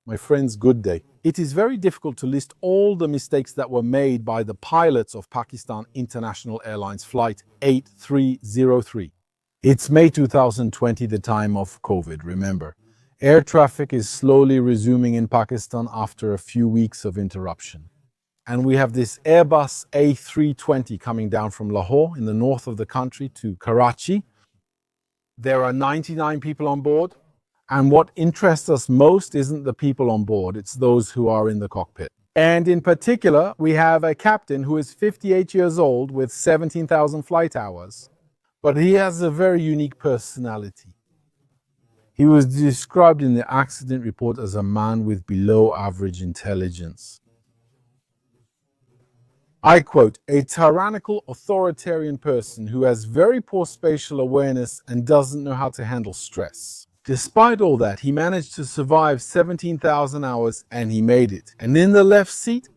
My friends, good day. It is very difficult to list all the mistakes that were made by the pilots of Pakistan International Airlines Flight 8303. It's May 2020, the time of COVID, remember. Air traffic is slowly resuming in Pakistan after a few weeks of interruption. And we have this Airbus A320 coming down from Lahore in the north of the country to Karachi. There are 99 people on board. And what interests us most isn't the people on board, it's those who are in the cockpit. And in particular, we have a captain who is 58 years old with 17,000 flight hours. But he has a very unique personality. He was described in the accident report as a man with below average intelligence. I quote, "A tyrannical, authoritarian person who has very poor spatial awareness and doesn't know how to handle stress." Despite all that, he managed to survive 17,000 hours and he made it. And in the left seat,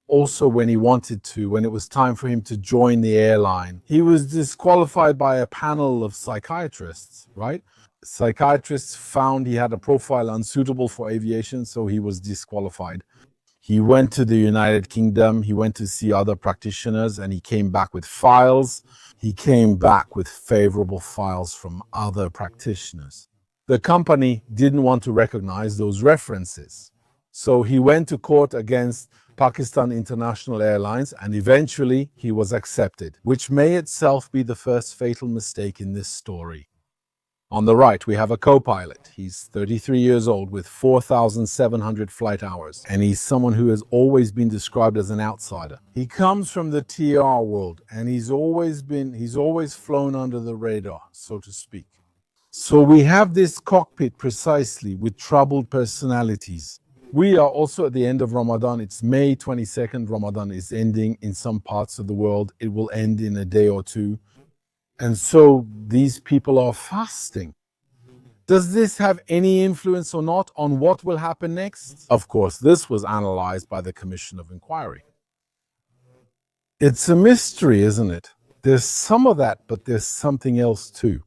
also when he wanted to, when it was time for him to join the airline, he was disqualified by a panel of psychiatrists, right? Psychiatrists found he had a profile unsuitable for aviation, so he was disqualified. He went to the United Kingdom, he went to see other practitioners, and he came back with files. He came back with favorable files from other practitioners. The company didn't want to recognize those references. So he went to court against Pakistan International Airlines, and eventually he was accepted, which may itself be the first fatal mistake in this story. On the right, we have a co-pilot. He's 33 years old with 4,700 flight hours, and he's someone who has always been described as an outsider. He comes from the TR world, and he's always flown under the radar, so to speak. So we have this cockpit precisely with troubled personalities. We are also at the end of Ramadan. It's May 22nd. Ramadan is ending in some parts of the world. It will end in a day or two. And so these people are fasting. Does this have any influence or not on what will happen next? Of course, this was analyzed by the Commission of Inquiry. It's a mystery, isn't it? There's some of that, but there's something else too.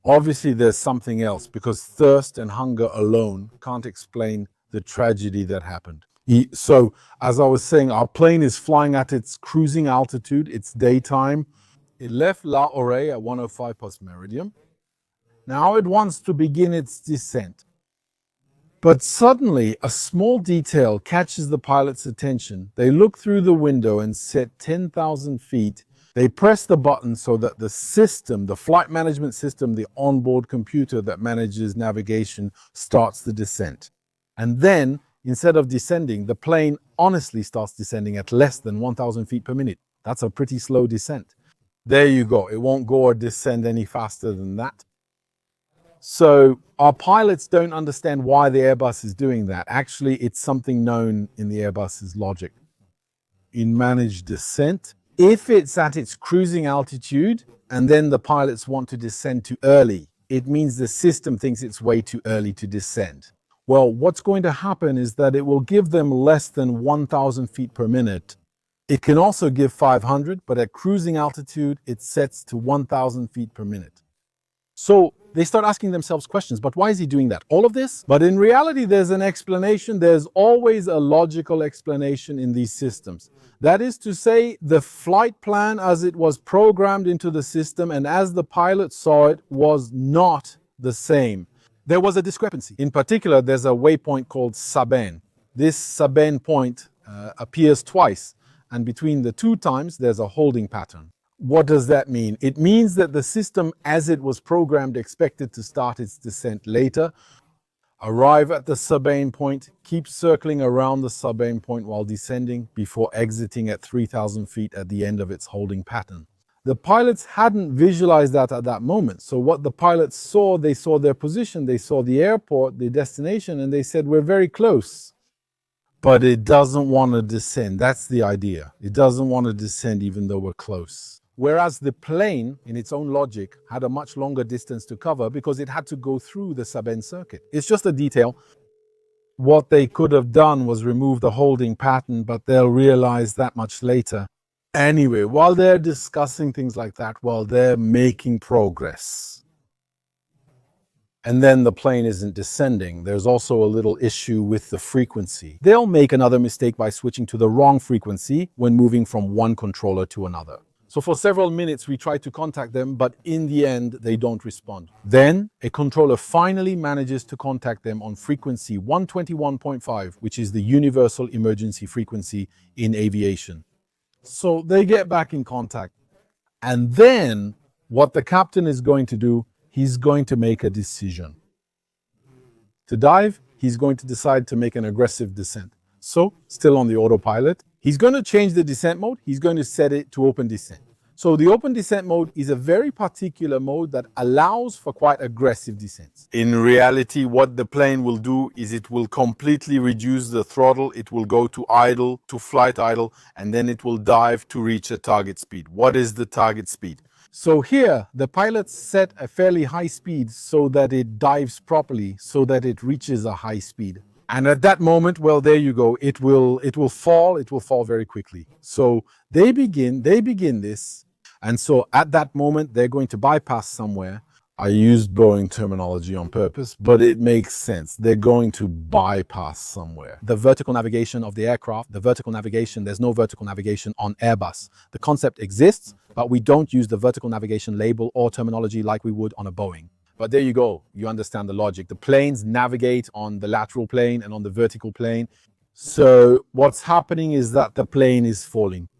Obviously, there's something else because thirst and hunger alone can't explain the tragedy that happened. So, as I was saying, our plane is flying at its cruising altitude. It's daytime. It left Lahore at 1:05 post meridian. Now it wants to begin its descent. But suddenly, a small detail catches the pilot's attention. They look through the window and set 10,000 feet. They press the button so that the system, the flight management system, the onboard computer that manages navigation, starts the descent. And then, instead of descending, the plane honestly starts descending at less than 1,000 feet per minute. That's a pretty slow descent. There you go. It won't go or descend any faster than that. So our pilots don't understand why the Airbus is doing that. Actually, it's something known in the Airbus's logic. In managed descent, if it's at its cruising altitude and then the pilots want to descend too early, it means the system thinks it's way too early to descend. Well, what's going to happen is that it will give them less than 1,000 feet per minute. It can also give 500, but at cruising altitude, it sets to 1,000 feet per minute. So they start asking themselves questions, but why is he doing that? All of this? But in reality, there's an explanation. There's always a logical explanation in these systems. That is to say, the flight plan as it was programmed into the system and as the pilot saw it was not the same. There was a discrepancy. In particular, there's a waypoint called Sabain. This Sabain point appears twice. And between the two times, there's a holding pattern. What does that mean? It means that the system, as it was programmed, expected to start its descent later, arrive at the Sabain point, keep circling around the Sabain point while descending before exiting at 3,000 feet at the end of its holding pattern. The pilots hadn't visualized that at that moment. So what the pilots saw, they saw their position, they saw the airport, the destination, and they said, we're very close. But it doesn't want to descend. That's the idea. It doesn't want to descend even though we're close. Whereas the plane, in its own logic, had a much longer distance to cover because it had to go through the Sabain circuit. It's just a detail. What they could have done was remove the holding pattern, but they'll realize that much later. Anyway, while they're discussing things like that, while they're making progress, and then the plane isn't descending. There's also a little issue with the frequency. They'll make another mistake by switching to the wrong frequency when moving from one controller to another. So for several minutes, we try to contact them, but in the end, they don't respond. Then a controller finally manages to contact them on frequency 121.5, which is the universal emergency frequency in aviation. So they get back in contact. And then what the captain is going to do, he's going to make a decision. To dive, he's going to decide to make an aggressive descent. So, still on the autopilot, he's going to change the descent mode. He's going to set it to open descent. So the open descent mode is a very particular mode that allows for quite aggressive descents. In reality, what the plane will do is it will completely reduce the throttle. It will go to idle, to flight idle, and then it will dive to reach a target speed. What is the target speed? So here, the pilots set a fairly high speed so that it dives properly, so that it reaches a high speed. And at that moment, well, there you go. It will fall very quickly. So they begin this. And so at that moment, they're going to bypass somewhere. I used Boeing terminology on purpose, but it makes sense. They're going to bypass somewhere. The vertical navigation of the aircraft, there's no vertical navigation on Airbus. The concept exists, but we don't use the vertical navigation label or terminology like we would on a Boeing. But there you go. You understand the logic. The planes navigate on the lateral plane and on the vertical plane. So what's happening is that the plane is falling.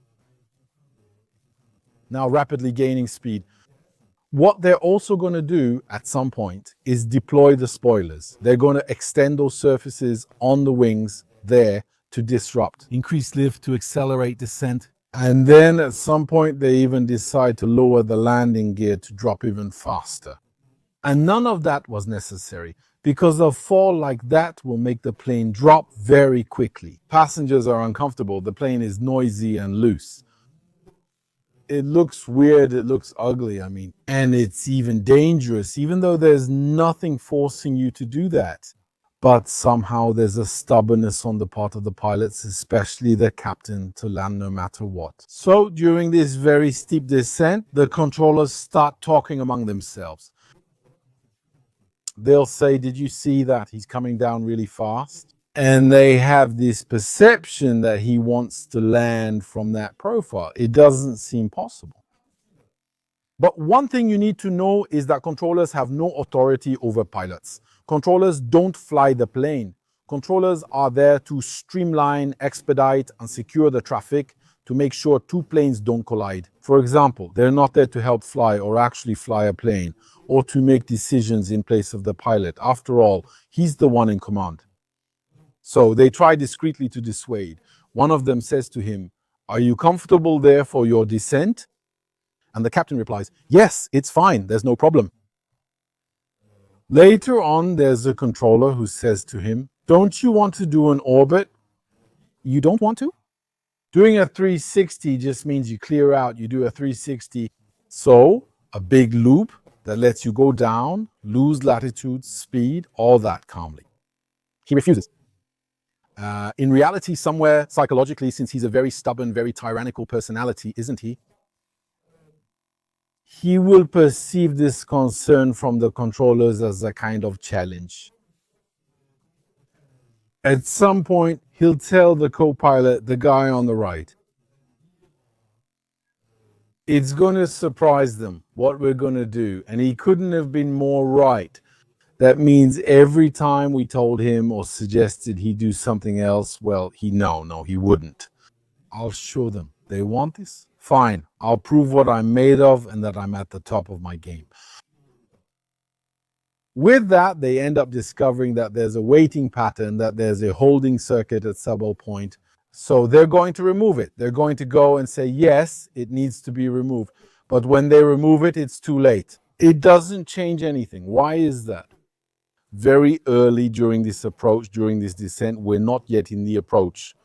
Now rapidly gaining speed. What they're also going to do at some point is deploy the spoilers. They're going to extend those surfaces on the wings there to disrupt. Increase lift to accelerate descent. And then at some point they even decide to lower the landing gear to drop even faster. And none of that was necessary because a fall like that will make the plane drop very quickly. Passengers are uncomfortable. The plane is noisy and loose. It looks weird, it looks ugly, and it's even dangerous, even though there's nothing forcing you to do that. But somehow there's a stubbornness on the part of the pilots, especially the captain, to land no matter what. So during this very steep descent, the controllers start talking among themselves. They'll say, "Did you see that? He's coming down really fast." And they have this perception that he wants to land from that profile. It doesn't seem possible. But one thing you need to know is that controllers have no authority over pilots. Controllers don't fly the plane. Controllers are there to streamline, expedite, and secure the traffic to make sure two planes don't collide. For example, they're not there to help fly or actually fly a plane or to make decisions in place of the pilot. After all, he's the one in command. So they try discreetly to dissuade. One of them says to him, "Are you comfortable there for your descent?" And the captain replies, "Yes, it's fine. There's no problem." Later on, there's a controller who says to him, "Don't you want to do an orbit?" "You don't want to?" Doing a 360 just means you clear out. You do a 360. So a big loop that lets you go down, lose latitude, speed, all that calmly. He refuses. In reality, somewhere psychologically, since he's a very stubborn, very tyrannical personality, isn't he? He will perceive this concern from the controllers as a kind of challenge. At some point, he'll tell the co-pilot, the guy on the right, it's going to surprise them what we're going to do. And he couldn't have been more right. That means every time we told him or suggested he do something else, well, he wouldn't. I'll show them. They want this? Fine. I'll prove what I'm made of and that I'm at the top of my game. With that, they end up discovering that there's a weighting pattern, that there's a holding circuit at Subtle Point. So they're going to remove it. They're going to go and say, yes, it needs to be removed. But when they remove it, it's too late. It doesn't change anything. Why is that? Very early during this approach, during this descent, we're not yet in the approach,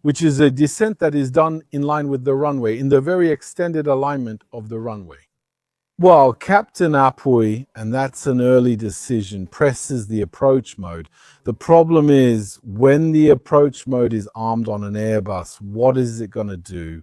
which is a descent that is done in line with the runway, in the very extended alignment of the runway. Well, Captain Apuy, and that's an early decision, presses the approach mode. The problem is, when the approach mode is armed on an Airbus, what is it going to do?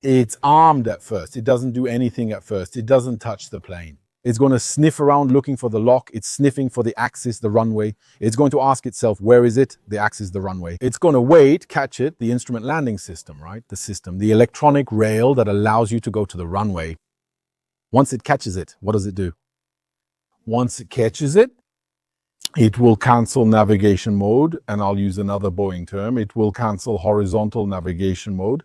It's armed at first. It doesn't do anything at first. It doesn't touch the plane. It's going to sniff around looking for the lock. It's sniffing for the axis, the runway. It's going to ask itself, where is it? The axis, the runway. It's going to wait, catch it, the instrument landing system, right? The system, the electronic rail that allows you to go to the runway. Once it catches it, what does it do? Once it catches it, it will cancel navigation mode, and I'll use another Boeing term. It will cancel horizontal navigation mode.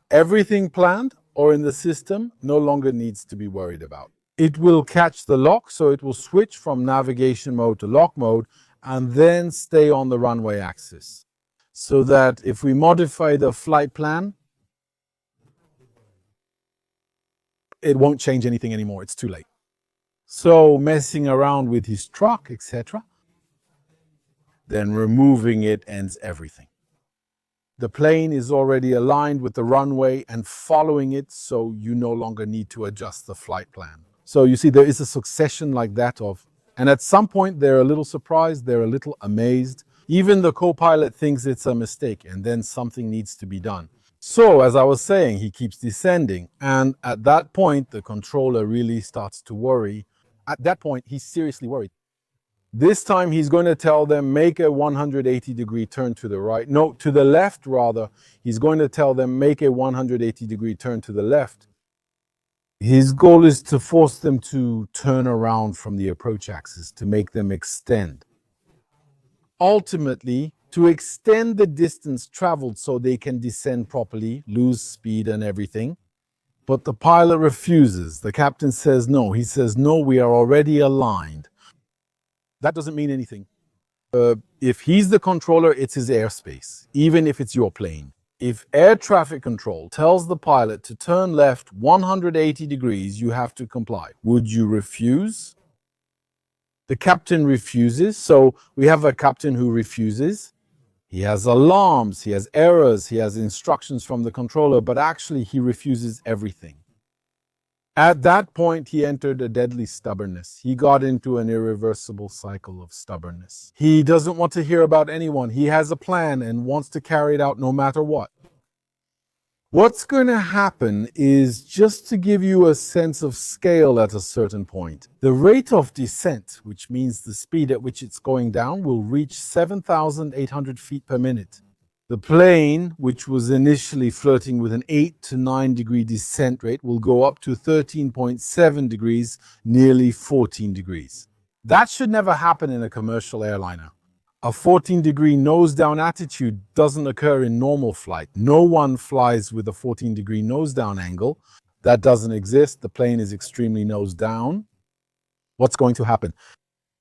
Everything planned or in the system no longer needs to be worried about. It will catch the lock, so it will switch from navigation mode to lock mode and then stay on the runway axis. So that if we modify the flight plan, it won't change anything anymore. It's too late. So messing around with his truck, etc., then removing it ends everything. The plane is already aligned with the runway and following it, so you no longer need to adjust the flight plan. So you see, there is a succession like that of, and at some point they're a little surprised, they're a little amazed. Even the co-pilot thinks it's a mistake, and then something needs to be done. So, as I was saying, he keeps descending, and at that point, the controller really starts to worry. At that point, he's seriously worried. This time he's going to tell them, make a 180-degree turn to the right. No, to the left, rather. He's going to tell them, make a 180-degree turn to the left. His goal is to force them to turn around from the approach axis, to make them extend. Ultimately, to extend the distance traveled so they can descend properly, lose speed and everything. But the pilot refuses. The captain says no. He says, no, we are already aligned. That doesn't mean anything. If he's the controller, it's his airspace, even if it's your plane. If air traffic control tells the pilot to turn left 180 degrees, you have to comply. Would you refuse? The captain refuses. So we have a captain who refuses. He has alarms, he has errors, he has instructions from the controller, but actually he refuses everything. At that point, he entered a deadly stubbornness. He got into an irreversible cycle of stubbornness. He doesn't want to hear about anyone. He has a plan and wants to carry it out no matter what. What's going to happen is, just to give you a sense of scale at a certain point, the rate of descent, which means the speed at which it's going down, will reach 7,800 feet per minute. The plane, which was initially flirting with an 8 to 9 degree descent rate, will go up to 13.7 degrees, nearly 14 degrees. That should never happen in a commercial airliner. A 14-degree nose-down attitude doesn't occur in normal flight. No one flies with a 14-degree nose-down angle. That doesn't exist. The plane is extremely nose-down. What's going to happen?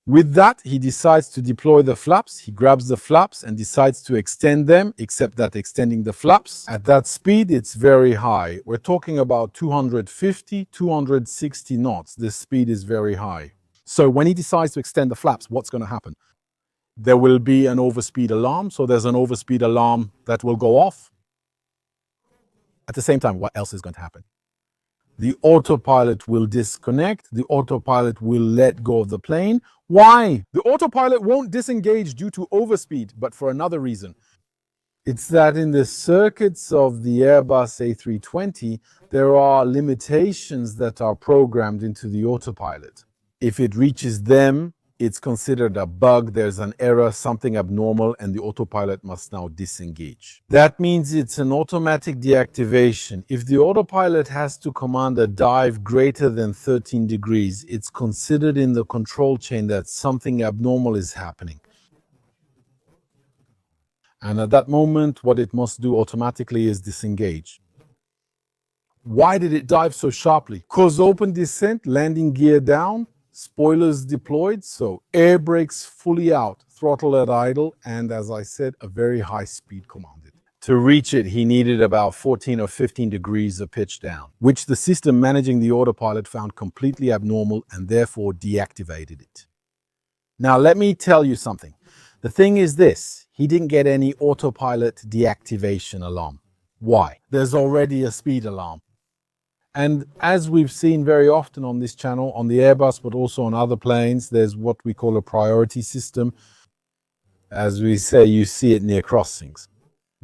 With that, he decides to deploy the flaps. He grabs the flaps and decides to extend them, except that extending the flaps, at that speed, it's very high. We're talking about 250, 260 knots. This speed is very high. So when he decides to extend the flaps, what's going to happen? There will be an overspeed alarm. So there's an overspeed alarm that will go off. At the same time, what else is going to happen? The autopilot will disconnect. The autopilot will let go of the plane. Why? The autopilot won't disengage due to overspeed, but for another reason. It's that in the circuits of the Airbus A320, there are limitations that are programmed into the autopilot. If it reaches them, it's considered a bug, there's an error, something abnormal, and the autopilot must now disengage. That means it's an automatic deactivation. If the autopilot has to command a dive greater than 13 degrees, it's considered in the control chain that something abnormal is happening. And at that moment, what it must do automatically is disengage. Why did it dive so sharply? Because open descent, landing gear down, spoilers deployed, so air brakes fully out, throttle at idle, and as I said, a very high speed commanded. To reach it, he needed about 14 or 15 degrees of pitch down, which the system managing the autopilot found completely abnormal and therefore deactivated it. Now, let me tell you something. The thing is this, he didn't get any autopilot deactivation alarm. Why? There's already a speed alarm. And as we've seen very often on this channel, on the Airbus, but also on other planes, there's what we call a priority system. As we say, you see it near crossings.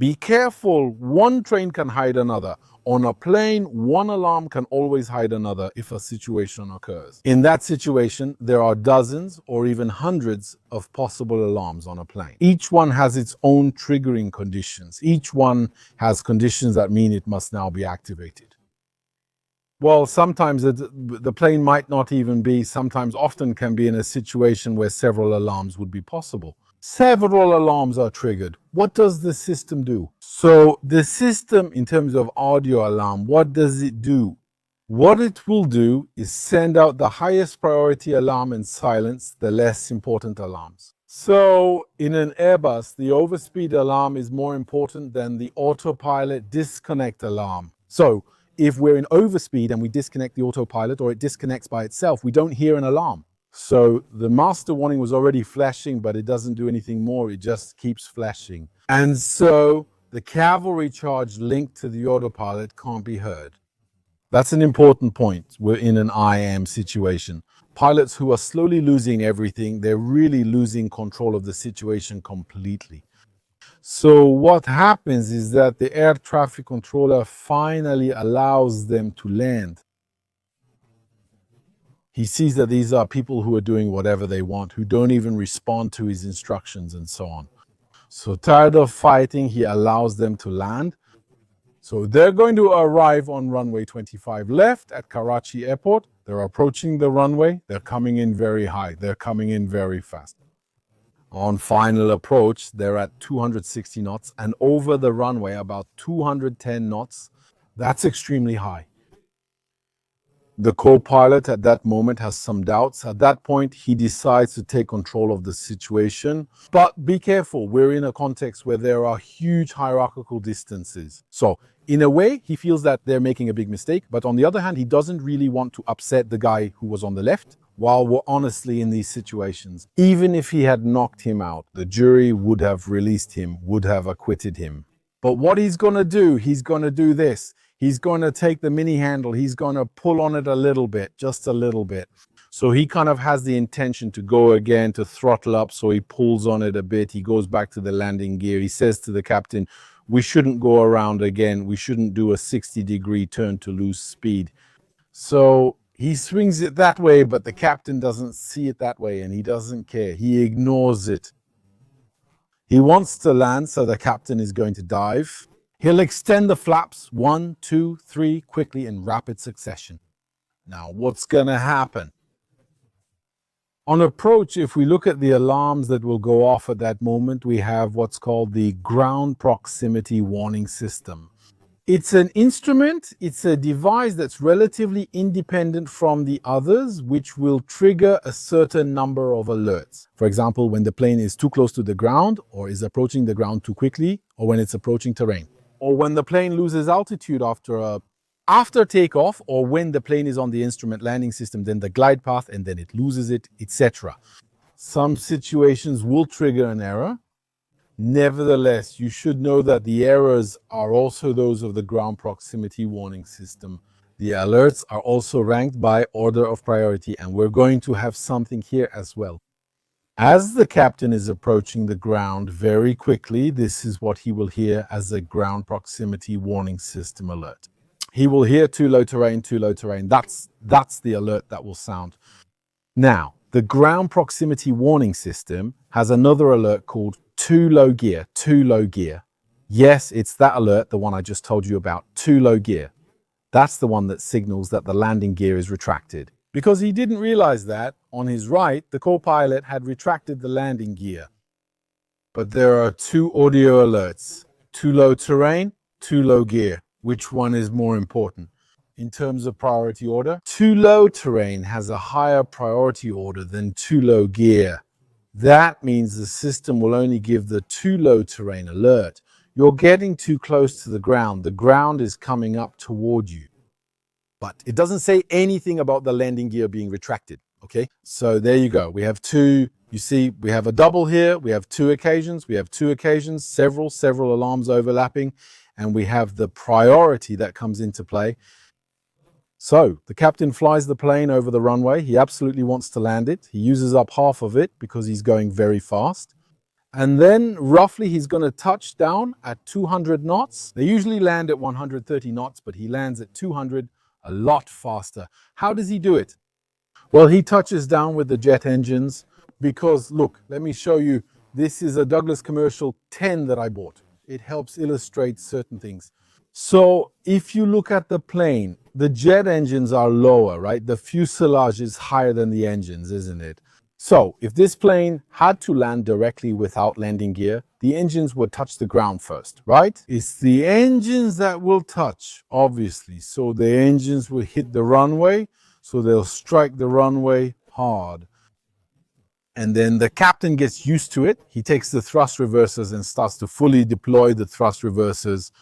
Be careful, one train can hide another. On a plane, one alarm can always hide another if a situation occurs. In that situation, there are dozens or even hundreds of possible alarms on a plane. Each one has its own triggering conditions. Each one has conditions that mean it must now be activated. Well, sometimes the plane might not even be, sometimes often can be in a situation where several alarms would be possible. Several alarms are triggered. What does the system do? So the system, in terms of audio alarm, what does it do? What it will do is send out the highest priority alarm and silence the less important alarms. So in an Airbus, the overspeed alarm is more important than the autopilot disconnect alarm. So if we're in overspeed and we disconnect the autopilot or it disconnects by itself, we don't hear an alarm. So the master warning was already flashing, but it doesn't do anything more. It just keeps flashing. And so the cavalry charge linked to the autopilot can't be heard. That's an important point. We're in an IAM situation. Pilots who are slowly losing everything, they're really losing control of the situation completely. So what happens is that the air traffic controller finally allows them to land. He sees that these are people who are doing whatever they want, who don't even respond to his instructions and so on. So tired of fighting, he allows them to land. So they're going to arrive on runway 25 left at Karachi Airport. They're approaching the runway. They're coming in very high. They're coming in very fast. On final approach, they're at 260 knots and over the runway about 210 knots. That's extremely high. The co-pilot at that moment has some doubts. At that point, he decides to take control of the situation. But be careful, we're in a context where there are huge hierarchical distances. So in a way, he feels that they're making a big mistake. But on the other hand, he doesn't really want to upset the guy who was on the left. While we're honestly in these situations, even if he had knocked him out, the jury would have released him, would have acquitted him. But what he's going to do, he's going to do this. He's going to take the mini handle. He's going to pull on it a little bit, just a little bit. So he kind of has the intention to go again, to throttle up. So he pulls on it a bit. He goes back to the landing gear. He says to the captain, we shouldn't go around again. We shouldn't do a 60-degree turn to lose speed. So he swings it that way, but the captain doesn't see it that way and he doesn't care. He ignores it. He wants to land, so the captain is going to dive. He'll extend the flaps 1, 2, 3 quickly in rapid succession. Now, what's going to happen? On approach, if we look at the alarms that will go off at that moment, we have what's called the ground proximity warning system. It's an instrument, it's a device that's relatively independent from the others, which will trigger a certain number of alerts. For example, when the plane is too close to the ground, or is approaching the ground too quickly, or when it's approaching terrain. Or when the plane loses altitude after takeoff, or when the plane is on the instrument landing system, then the glide path, and then it loses it, etc. Some situations will trigger an error. Nevertheless, you should know that the errors are also those of the ground proximity warning system. The alerts are also ranked by order of priority, and we're going to have something here as well. As the captain is approaching the ground very quickly, this is what he will hear as a ground proximity warning system alert. He will hear too low terrain, too low terrain. That's the alert that will sound. Now, the ground proximity warning system has another alert called too low gear, too low gear. Yes, it's that alert, the one I just told you about, too low gear. That's the one that signals that the landing gear is retracted. Because he didn't realize that, on his right, the co-pilot had retracted the landing gear. But there are two audio alerts, too low terrain, too low gear. Which one is more important? In terms of priority order, too low terrain has a higher priority order than too low gear. That means the system will only give the too low terrain alert. You're getting too close to the ground. The ground is coming up toward you. But it doesn't say anything about the landing gear being retracted, okay? So there you go. We have two, you see, we have a double here. We have two occasions. We have two occasions, several alarms overlapping, and we have the priority that comes into play. So the captain flies the plane over the runway. He absolutely wants to land it. He uses up half of it because he's going very fast. And then roughly he's going to touch down at 200 knots. They usually land at 130 knots, but he lands at 200, a lot faster. How does he do it? Well, he touches down with the jet engines because, look, let me show you. This is a Douglas Commercial 10 that I bought. It helps illustrate certain things. So if you look at the plane, the jet engines are lower, right? The fuselage is higher than the engines, isn't it? So if this plane had to land directly without landing gear, the engines would touch the ground first, right? It's the engines that will touch, obviously. So the engines will hit the runway, so they'll strike the runway hard. And then the captain gets used to it. He takes the thrust reversers and starts to fully deploy the thrust reversers.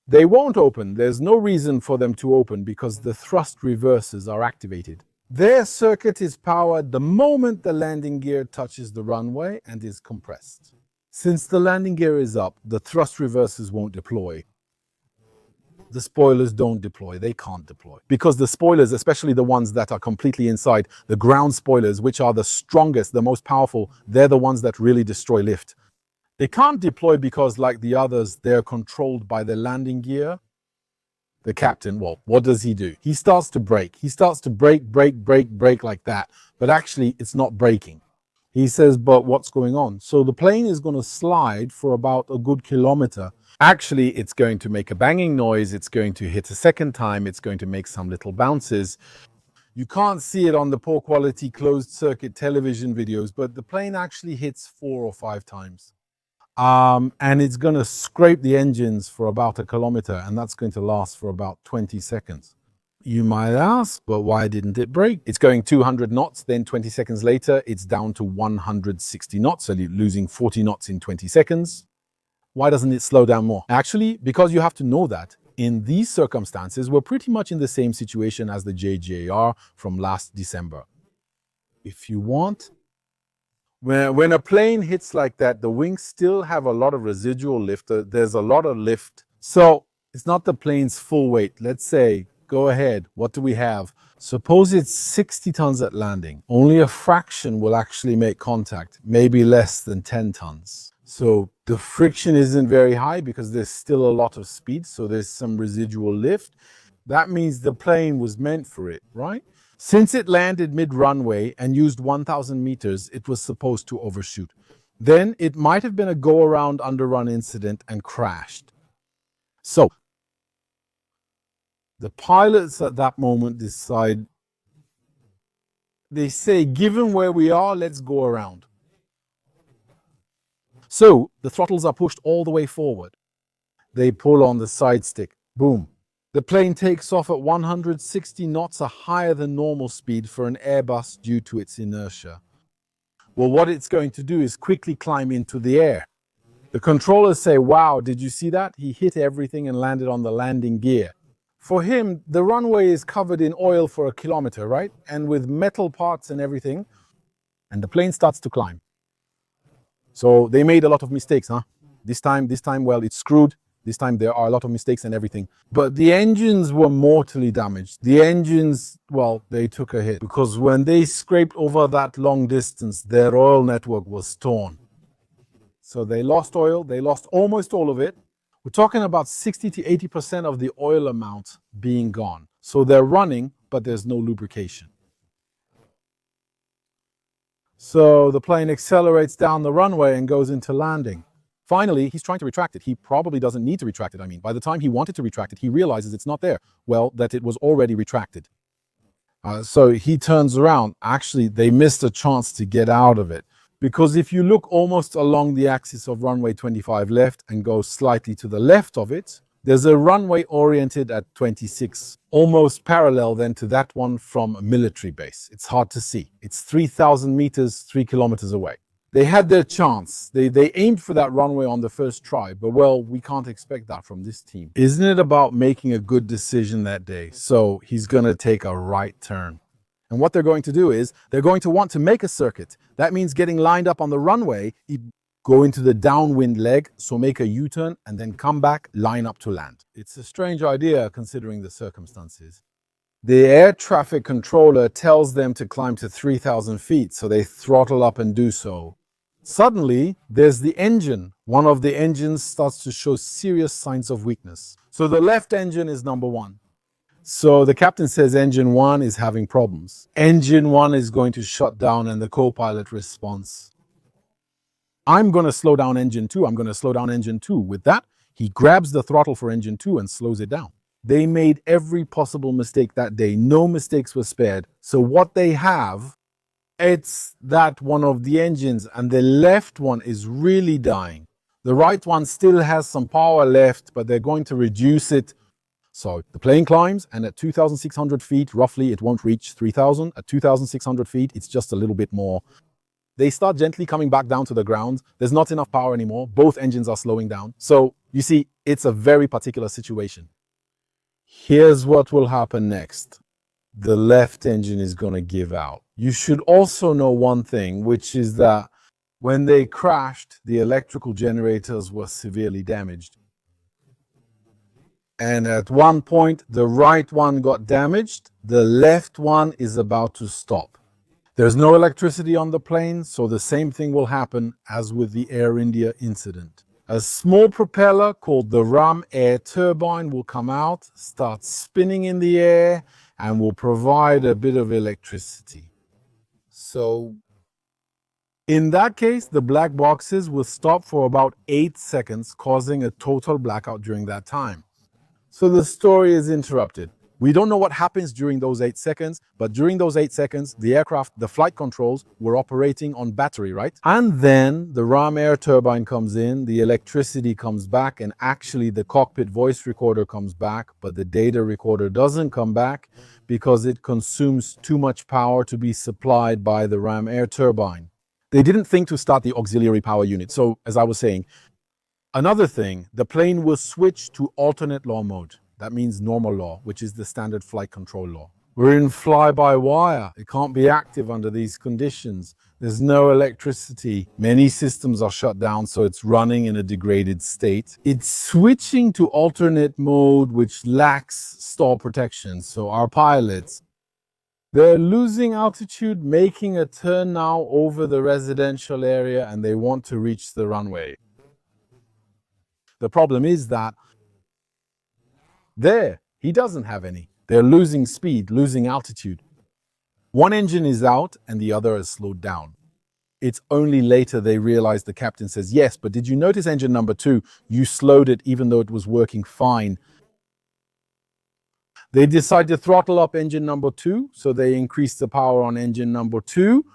They won't open. There's no reason for them to open because the thrust reversers are activated. Their circuit is powered the moment the landing gear touches the runway and is compressed. Since the landing gear is up, the thrust reversers won't deploy. The spoilers don't deploy. They can't deploy. Because the spoilers, especially the ones that are completely inside, the ground spoilers, which are the strongest, the most powerful, they're the ones that really destroy lift. They can't deploy because, like the others, they're controlled by the landing gear. The captain, well, what does he do? He starts to brake. He starts to brake like that. But actually, it's not braking. He says, but what's going on? So the plane is going to slide for about a good kilometer. Actually, it's going to make a banging noise. It's going to hit a second time. It's going to make some little bounces. You can't see it on the poor quality closed circuit television videos, but the plane actually hits 4 or 5 times. And it's going to scrape the engines for about a kilometer, and that's going to last for about 20 seconds. You might ask, but why didn't it brake? It's going 200 knots, then 20 seconds later, it's down to 160 knots, so you're losing 40 knots in 20 seconds. Why doesn't it slow down more? Actually, because you have to know that in these circumstances, we're pretty much in the same situation as the JJR from last December. If you want, when a plane hits like that, the wings still have a lot of residual lift. There's a lot of lift. So it's not the plane's full weight. Let's say, go ahead, what do we have? Suppose it's 60 tons at landing. Only a fraction will actually make contact, maybe less than 10 tons. So the friction isn't very high because there's still a lot of speed. So there's some residual lift. That means the plane was meant for it, right? Since it landed mid-runway and used 1,000 meters, it was supposed to overshoot. Then it might have been a go-around underrun incident and crashed. So the pilots at that moment decide, they say, given where we are, let's go around. So the throttles are pushed all the way forward. They pull on the side stick. Boom. The plane takes off at 160 knots, a higher than normal speed for an Airbus due to its inertia. Well, what it's going to do is quickly climb into the air. The controllers say, wow, did you see that? He hit everything and landed on the landing gear. For him, the runway is covered in oil for a kilometer, right? And with metal parts and everything. And the plane starts to climb. So they made a lot of mistakes, huh? This time, well, it's screwed. This time there are a lot of mistakes and everything. But the engines were mortally damaged. The engines, well, they took a hit because when they scraped over that long distance, their oil network was torn. So they lost oil. They lost almost all of it. We're talking about 60 to 80% of the oil amount being gone. So they're running, but there's no lubrication. So the plane accelerates down the runway and goes into landing. Finally, he's trying to retract it. He probably doesn't need to retract it. By the time he wanted to retract it, he realizes it's not there. Well, that it was already retracted. So he turns around. Actually, they missed a chance to get out of it. Because if you look almost along the axis of runway 25 left and go slightly to the left of it, there's a runway oriented at 26, almost parallel then to that one from a military base. It's hard to see. It's 3,000 meters, 3 kilometers away. They had their chance. They aimed for that runway on the first try, but well, we can't expect that from this team. Isn't it about making a good decision that day? So he's going to take a right turn. And what they're going to do is they're going to want to make a circuit. That means getting lined up on the runway, go into the downwind leg, so make a U-turn and then come back, line up to land. It's a strange idea considering the circumstances. The air traffic controller tells them to climb to 3,000 feet, so they throttle up and do so. Suddenly, there's the engine. One of the engines starts to show serious signs of weakness. So the left engine is number one. So the captain says engine one is having problems. Engine one is going to shut down, and the co-pilot responds, I'm going to slow down engine two. I'm going to slow down engine two. With that, he grabs the throttle for engine two and slows it down. They made every possible mistake that day. No mistakes were spared. So what they have, it's that one of the engines, and the left one is really dying. The right one still has some power left, but they're going to reduce it. So the plane climbs, and at 2,600 feet, roughly, it won't reach 3,000. At 2,600 feet, it's just a little bit more. They start gently coming back down to the ground. There's not enough power anymore. Both engines are slowing down. So you see, it's a very particular situation. Here's what will happen next. The left engine is going to give out. You should also know one thing, which is that when they crashed, the electrical generators were severely damaged. And at one point, the right one got damaged. The left one is about to stop. There's no electricity on the plane, so the same thing will happen as with the Air India incident. A small propeller called the ram air turbine will come out, start spinning in the air, and will provide a bit of electricity. So in that case, the black boxes will stop for about 8 seconds, causing a total blackout during that time. So the story is interrupted. We don't know what happens during those 8 seconds, but during those 8 seconds, the aircraft, the flight controls were operating on battery, right? And then the ram air turbine comes in, the electricity comes back, and actually the cockpit voice recorder comes back, but the data recorder doesn't come back because it consumes too much power to be supplied by the ram air turbine. They didn't think to start the auxiliary power unit. So as I was saying, another thing, the plane will switch to alternate law mode. That means normal law, which is the standard flight control law. We're in fly-by-wire. It can't be active under these conditions. There's no electricity. Many systems are shut down, so it's running in a degraded state. It's switching to alternate mode, which lacks stall protection. So our pilots, they're losing altitude, making a turn now over the residential area, and they want to reach the runway. The problem is that he doesn't have any. They're losing speed, losing altitude. One engine is out and the other has slowed down. It's only later they realize, the captain says, yes, but did you notice engine number 2? You slowed it even though it was working fine. They decide to throttle up engine number 2, so they increase the power on engine number 2.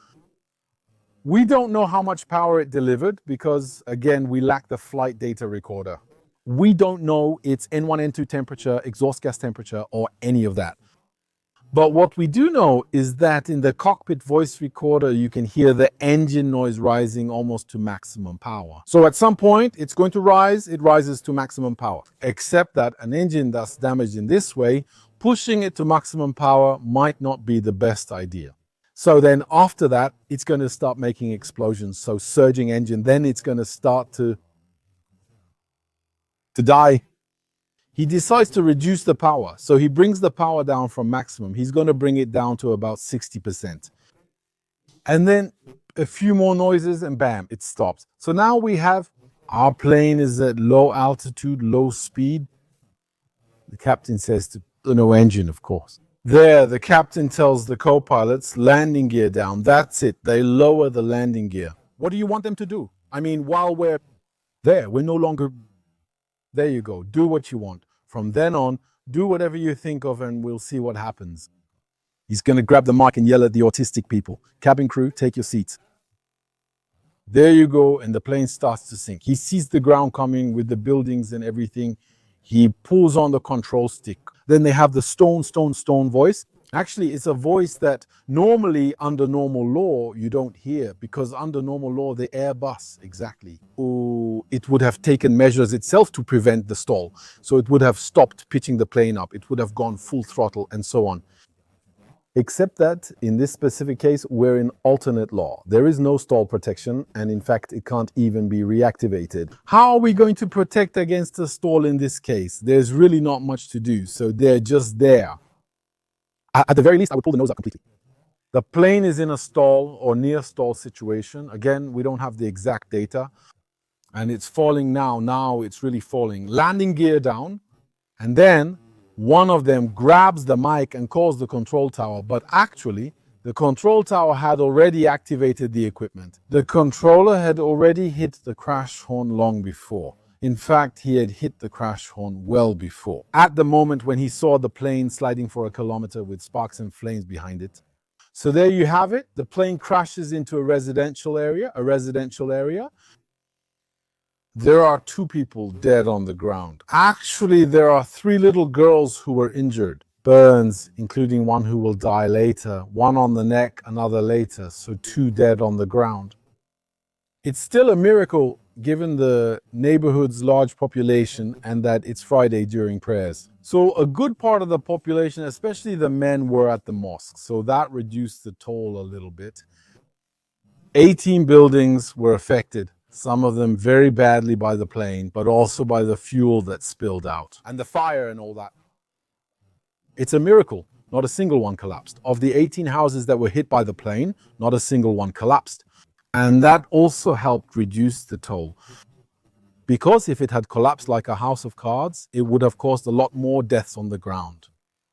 We don't know how much power it delivered because, again, we lack the flight data recorder. We don't know its N1, N2 temperature, exhaust gas temperature, or any of that. But what we do know is that in the cockpit voice recorder, you can hear the engine noise rising almost to maximum power. So at some point, it's going to rise, it rises to maximum power. Except that an engine that's damaged in this way, pushing it to maximum power might not be the best idea. So then after that, it's going to start making explosions. So surging engine, then it's going to start to die. He decides to reduce the power. So he brings the power down from maximum. He's going to bring it down to about 60%. And then a few more noises and bam, it stops. So now we have our plane is at low altitude, low speed. The captain says to no engine, of course. There, the captain tells the co-pilots, landing gear down. That's it. They lower the landing gear. What do you want them to do? I mean, while we're there, we're no longer... There you go. Do what you want. From then on, do whatever you think of and we'll see what happens. He's going to grab the mic and yell at the autistic people. Cabin crew, take your seats. There you go, and the plane starts to sink. He sees the ground coming with the buildings and everything. He pulls on the control stick. Then they have the stone voice. Actually, it's a voice that normally under normal law you don't hear, because under normal law the Airbus, exactly, it would have taken measures itself to prevent the stall. So it would have stopped pitching the plane up. It would have gone full throttle and so on. Except that in this specific case, we're in alternate law. There is no stall protection, and in fact, it can't even be reactivated. How are we going to protect against a stall in this case? There's really not much to do, so they're just there. At the very least, I would pull the nose up completely. The plane is in a stall or near stall situation. Again, we don't have the exact data. And it's falling now. Now it's really falling. Landing gear down. And then one of them grabs the mic and calls the control tower. But actually, the control tower had already activated the equipment. The controller had already hit the crash horn long before. In fact, he had hit the crash horn well before. At the moment when he saw the plane sliding for a kilometer with sparks and flames behind it. So there you have it. The plane crashes into a residential area. There are 2 people dead on the ground. Actually, there are 3 little girls who were injured. Burns, including one who will die later, one on the neck, another later, so 2 dead on the ground. It's still a miracle given the neighborhood's large population and that it's Friday during prayers. So a good part of the population, especially the men, were at the mosque, so that reduced the toll a little bit. 18 buildings were affected, some of them very badly by the plane, but also by the fuel that spilled out and the fire and all that. It's a miracle. Not a single one collapsed. Of the 18 houses that were hit by the plane, not a single one collapsed. And that also helped reduce the toll. Because if it had collapsed like a house of cards, it would have caused a lot more deaths on the ground.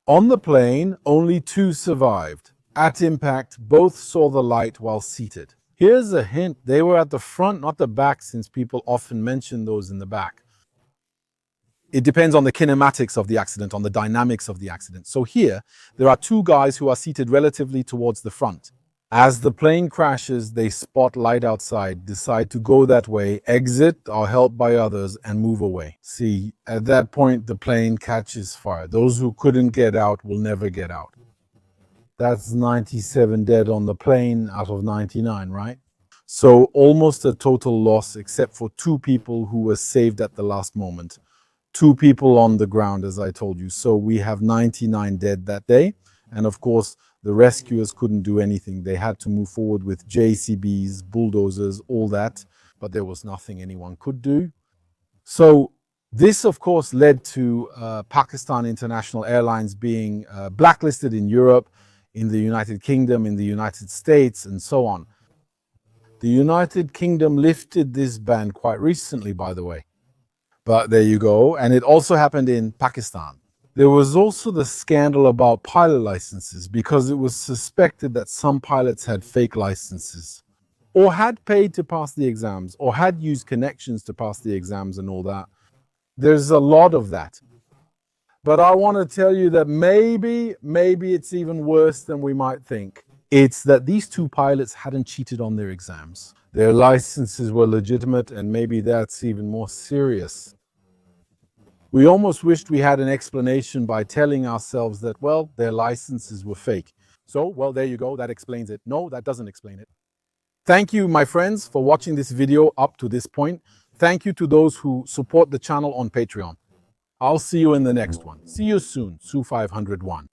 On the plane, only 2 survived. At impact, both saw the light while seated. Here's a hint. They were at the front, not the back, since people often mention those in the back. It depends on the kinematics of the accident, on the dynamics of the accident. So here, there are 2 guys who are seated relatively towards the front. As the plane crashes, they spot light outside, decide to go that way, exit, are helped by others, and move away. See, at that point, the plane catches fire. Those who couldn't get out will never get out. That's 97 dead on the plane out of 99, right? So almost a total loss, except for 2 people who were saved at the last moment. 2 people on the ground, as I told you. So we have 99 dead that day. And of course, the rescuers couldn't do anything. They had to move forward with JCBs, bulldozers, all that. But there was nothing anyone could do. So this, of course, led to Pakistan International Airlines being blacklisted in Europe, in the United Kingdom, in the United States, and so on. The United Kingdom lifted this ban quite recently, by the way. But there you go. And it also happened in Pakistan. There was also the scandal about pilot licenses because it was suspected that some pilots had fake licenses or had paid to pass the exams or had used connections to pass the exams and all that. There's a lot of that. But I want to tell you that maybe it's even worse than we might think. It's that these 2 pilots hadn't cheated on their exams. Their licenses were legitimate, and maybe that's even more serious. We almost wished we had an explanation by telling ourselves that, well, their licenses were fake. So, well, there you go. That explains it. No, that doesn't explain it. Thank you, my friends, for watching this video up to this point. Thank you to those who support the channel on Patreon. I'll see you in the next one. See you soon, Su501.